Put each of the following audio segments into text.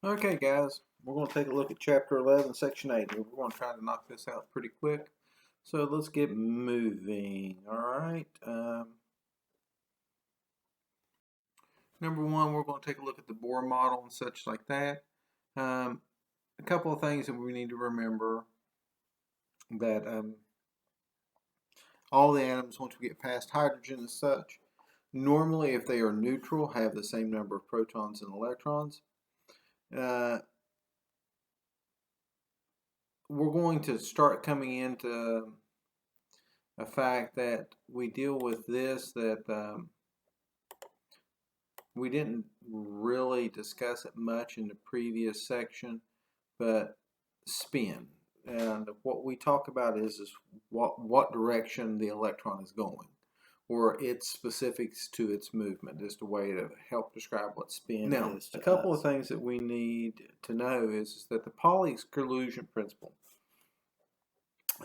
Okay, guys, we're going to take a look at Chapter 11, Section 8. We're going to try to knock this out pretty quick. So let's get moving. All right. Number one, we're going to take a look at the Bohr model and such like that. A couple of things that we need to remember that all the atoms, once we get past hydrogen and such, normally if they are neutral, have the same number of protons and electrons. We're going to start coming into a fact that we deal with this that we didn't really discuss it much in the previous section, but spin. And what we talk about is what direction the electron is going, or its specifics to its movement, just a way to help describe what spin is. Now, a couple of things that we need to know is that the Pauli exclusion principle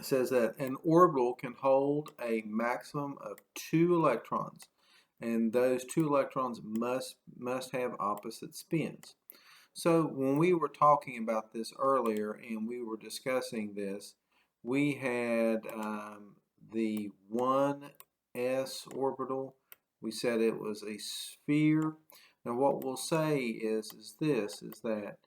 says that an orbital can hold a maximum of 2 electrons, and those 2 electrons must have opposite spins. So when we were talking about this earlier and we were discussing this, we had the 1s orbital. We said it was a sphere. Now what we'll say is that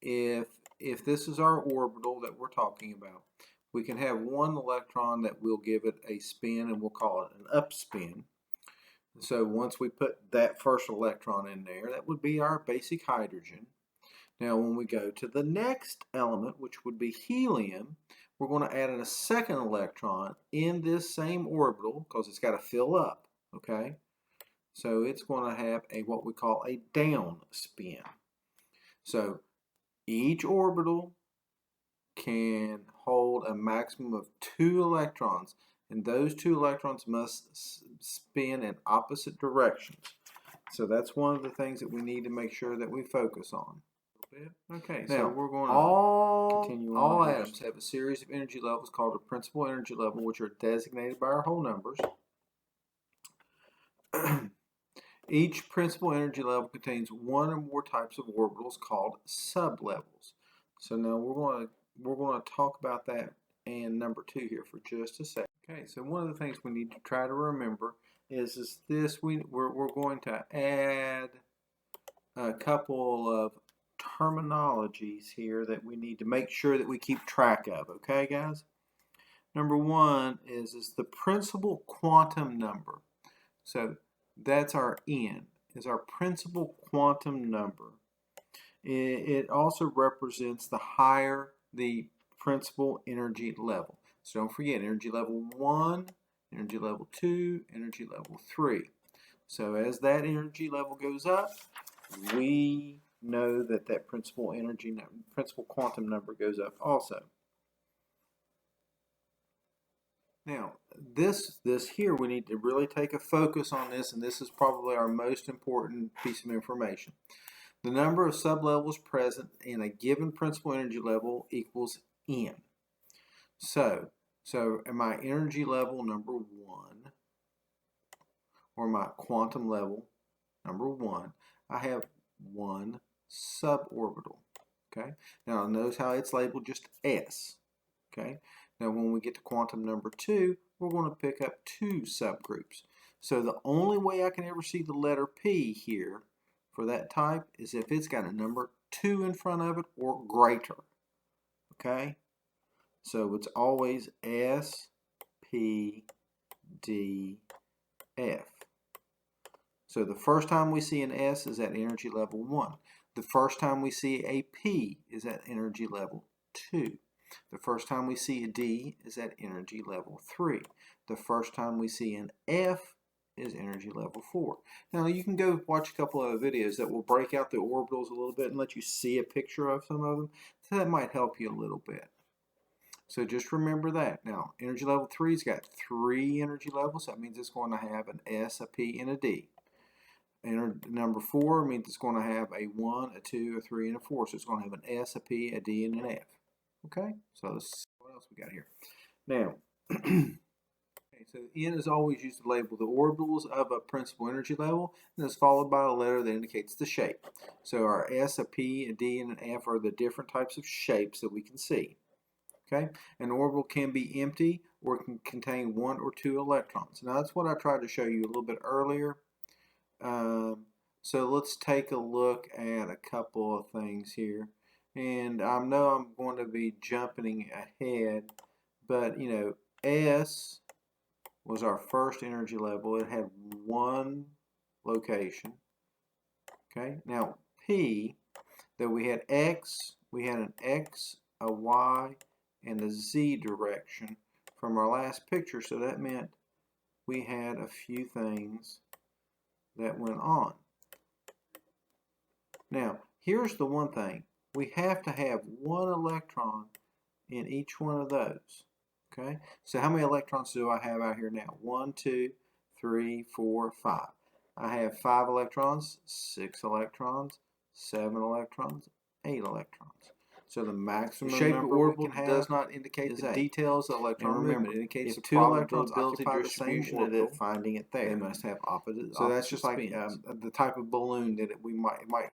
if this is our orbital that we're talking about, we can have 1 electron that we'll give it a spin and we'll call it an up spin. So once we put that first electron in there, that would be our basic hydrogen. Now when we go to the next element, which would be helium, we're going to add in a second electron in this same orbital because it's got to fill up, okay? So it's going to have a what we call a down spin. So each orbital can hold a maximum of 2 electrons, and those 2 electrons must spin in opposite directions. So that's one of the things that we need to make sure that we focus on. Okay, now, so we're going to continue on. All atoms have a series of energy levels called a principal energy level, which are designated by our whole numbers. Each principal energy level contains one or more types of orbitals called sublevels. So now we're going to talk about that and number 2 here for just a second. Okay, so one of the things we need to try to remember is we're going to add a couple of terminologies here that we need to make sure that we keep track of. Okay, guys? Number 1 is the principal quantum number. So that's our N, is our principal quantum number. It also represents the higher the principal energy level. So don't forget energy level 1, energy level 2, energy level 3. So as that energy level goes up, we know that that principal quantum number goes up also. Now, this here, we need to really take a focus on this, and this is probably our most important piece of information. The number of sublevels present in a given principal energy level equals N. So my energy level number 1, or my quantum level number 1, I have 1 suborbital. Okay. Now notice how it's labeled just S. Okay. Now when we get to quantum number 2, we're going to pick up 2 subgroups. So the only way I can ever see the letter P here for that type is if it's got a number 2 in front of it or greater. Okay? So it's always S, P, D, F. So the first time we see an S is at energy level 1. The first time we see a P is at energy level 2. The first time we see a D is at energy level 3. The first time we see an F is energy level 4. Now you can go watch a couple of videos that will break out the orbitals a little bit and let you see a picture of some of them. So that might help you a little bit. So just remember that. Now energy level 3's got 3 energy levels. That means it's going to have an S, a P, and a D. Number 4 means it's going to have a 1, a 2, a 3, and a 4. So it's going to have an S, a P, a D, and an F. Okay, so let's see what else we got here. Now, So N is always used to label the orbitals of a principal energy level, and it's followed by a letter that indicates the shape. So our S, a P, a D, and an F are the different types of shapes that we can see. Okay, an orbital can be empty or it can contain 1 or 2 electrons. Now that's what I tried to show you a little bit earlier. So let's take a look at a couple of things here. And I know I'm going to be jumping ahead, but you know, S was our first energy level. It had 1 location. Okay, now P, that we had X, we had an X, a Y, and a Z direction from our last picture. So that meant we had a few things that went on. Now, here's the one thing. We have to have 1 electron in each one of those. Okay, so how many electrons do I have out here now? 1, 2, 3, 4, 5. I have 5 electrons, 6 electrons, 7 electrons, 8 electrons. So the maximum shape of orbital does not indicate the details of electron movement. It indicates the 2 electrons occupy the same orbital, finding it there. They must have opposite. So that's just like the type of balloon that it might